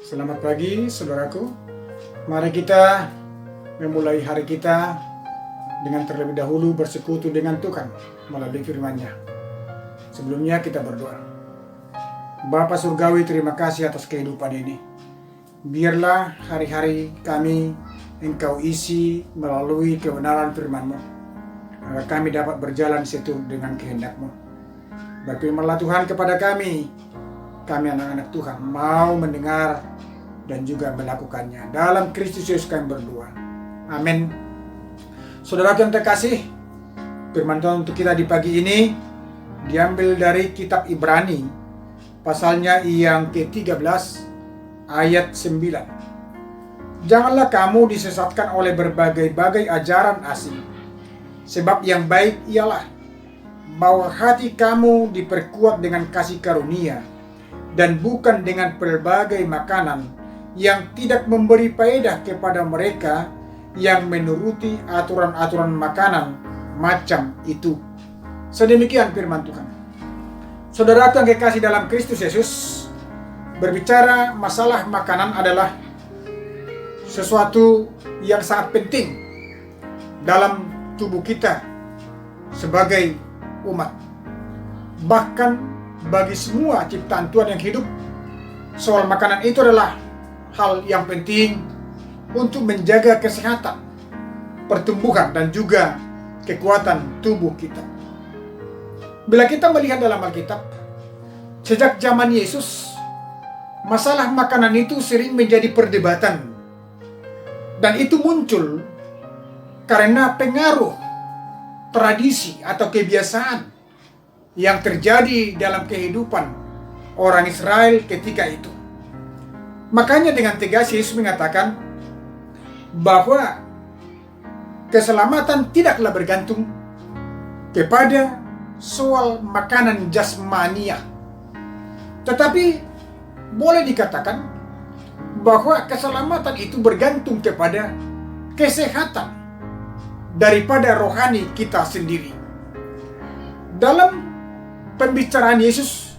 Selamat pagi saudaraku. Mari kita memulai hari kita dengan terlebih dahulu bersekutu dengan Tuhan melalui firman-Nya. Sebelumnya kita berdoa. Bapa Surgawi, terima kasih atas kehidupan ini. Biarlah hari-hari kami Engkau isi melalui kebenaran firman-Mu, agar kami dapat berjalan seturut dengan kehendak-Mu. Berfirmanlah Tuhan kepada kami anak-anak Tuhan mau mendengar dan juga melakukannya. Dalam Kristus Yesus kami berdoa. Amin. Saudara yang terkasih, firman Tuhan untuk kita di pagi ini diambil dari kitab Ibrani, pasalnya yang ke-13 ayat 9. Janganlah kamu disesatkan oleh berbagai-bagai ajaran asing, sebab yang baik ialah bahwa hati kamu diperkuat dengan kasih karunia, dan bukan dengan berbagai makanan yang tidak memberi faedah kepada mereka yang menuruti aturan-aturan makanan macam itu. Sedemikian firman Tuhan. Saudara yang kekasih dalam Kristus Yesus, berbicara masalah makanan adalah sesuatu yang sangat penting dalam tubuh kita sebagai umat. Bahkan bagi semua ciptaan Tuhan yang hidup, soal makanan itu adalah hal yang penting untuk menjaga kesehatan, pertumbuhan, dan juga kekuatan tubuh kita. Bila kita melihat dalam Alkitab, sejak zaman Yesus, masalah makanan itu sering menjadi perdebatan. Dan itu muncul karena pengaruh tradisi atau kebiasaan yang terjadi dalam kehidupan orang Israel ketika itu. Makanya dengan tegas Yesus mengatakan bahwa keselamatan tidaklah bergantung kepada soal makanan jasmania, tetapi boleh dikatakan bahwa keselamatan itu bergantung kepada kesehatan daripada rohani kita sendiri. Dalam pembicaraan Yesus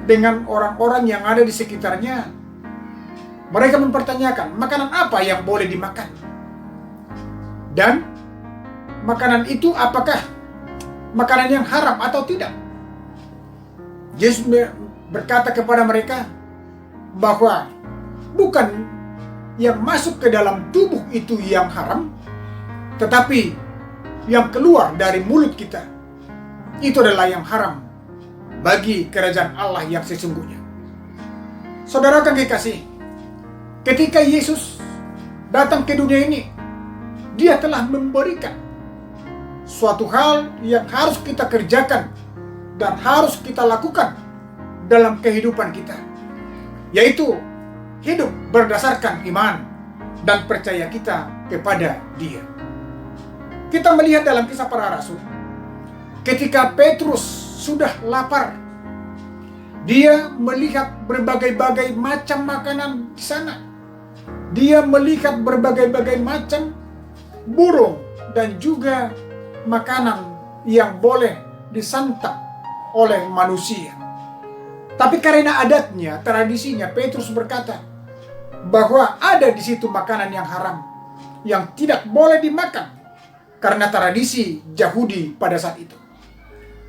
dengan orang-orang yang ada di sekitarnya, mereka mempertanyakan makanan apa yang boleh dimakan, dan makanan itu apakah makanan yang haram atau tidak. Yesus berkata kepada mereka bahwa bukan yang masuk ke dalam tubuh itu yang haram, tetapi yang keluar dari mulut kita itu adalah yang haram bagi kerajaan Allah yang sesungguhnya. Saudara yang kekasih, ketika Yesus datang ke dunia ini, Dia telah memberikan suatu hal yang harus kita kerjakan dan harus kita lakukan dalam kehidupan kita, yaitu hidup berdasarkan iman dan percaya kita kepada Dia. Kita melihat dalam Kisah Para Rasul, ketika Petrus sudah lapar, dia melihat berbagai-bagai macam makanan di sana. Dia melihat berbagai-bagai macam burung dan juga makanan yang boleh disantap oleh manusia. Tapi karena adatnya, tradisinya, Petrus berkata bahwa ada di situ makanan yang haram, yang tidak boleh dimakan karena tradisi Yahudi pada saat itu.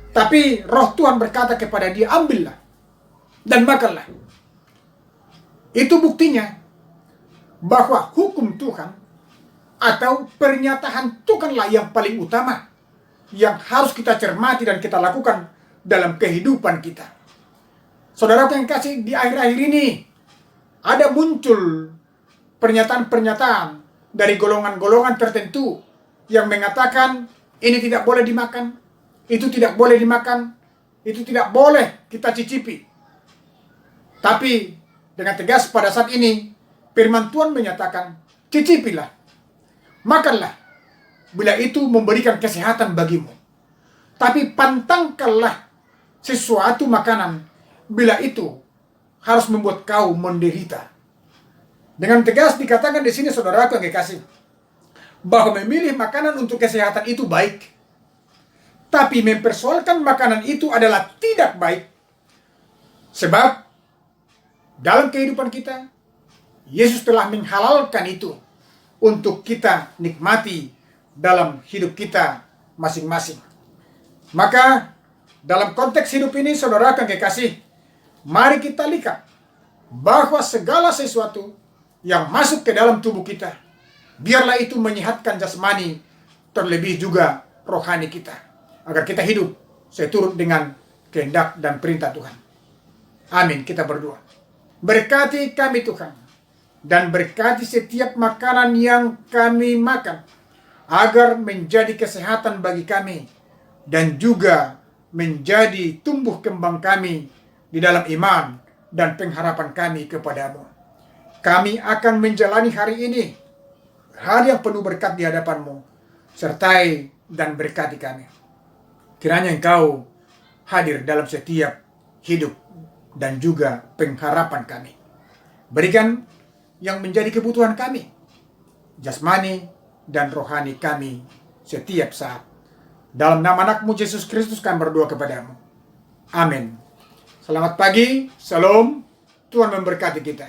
Tapi Roh Tuhan berkata kepada dia, ambillah dan makanlah. Itu buktinya bahwa hukum Tuhan atau pernyataan Tuhanlah yang paling utama, yang harus kita cermati dan kita lakukan dalam kehidupan kita. Saudara yang kasih, di akhir-akhir ini ada muncul pernyataan-pernyataan dari golongan-golongan tertentu yang mengatakan ini tidak boleh dimakan, itu tidak boleh dimakan, itu tidak boleh kita cicipi. Tapi dengan tegas pada saat ini, firman Tuhan menyatakan, cicipilah, makanlah, bila itu memberikan kesehatan bagimu. Tapi pantangkanlah sesuatu makanan bila itu harus membuat kau menderita. Dengan tegas dikatakan di sini, saudaraku yang kekasih, bahwa memilih makanan untuk kesehatan itu baik. Tapi mempersoalkan makanan itu adalah tidak baik. Sebab dalam kehidupan kita, Yesus telah menghalalkan itu untuk kita nikmati dalam hidup kita masing-masing. Maka dalam konteks hidup ini, saudara yang kekasih, mari kita lihat bahwa segala sesuatu yang masuk ke dalam tubuh kita, biarlah itu menyehatkan jasmani, terlebih juga rohani kita, agar kita hidup seturut dengan kehendak dan perintah Tuhan. Amin. Kita berdoa. Berkati kami Tuhan, dan berkati setiap makanan yang kami makan, agar menjadi kesehatan bagi kami, dan juga menjadi tumbuh kembang kami di dalam iman dan pengharapan kami kepadamu. Kami akan menjalani hari ini, hari yang penuh berkat di hadapanmu, sertai dan berkati kami. Kiranya Engkau hadir dalam setiap hidup dan juga pengharapan kami. Berikan yang menjadi kebutuhan kami, jasmani dan rohani kami setiap saat. Dalam nama anak-Mu Yesus Kristus kami berdoa kepadamu. Amin. Selamat pagi, salam, Tuhan memberkati kita.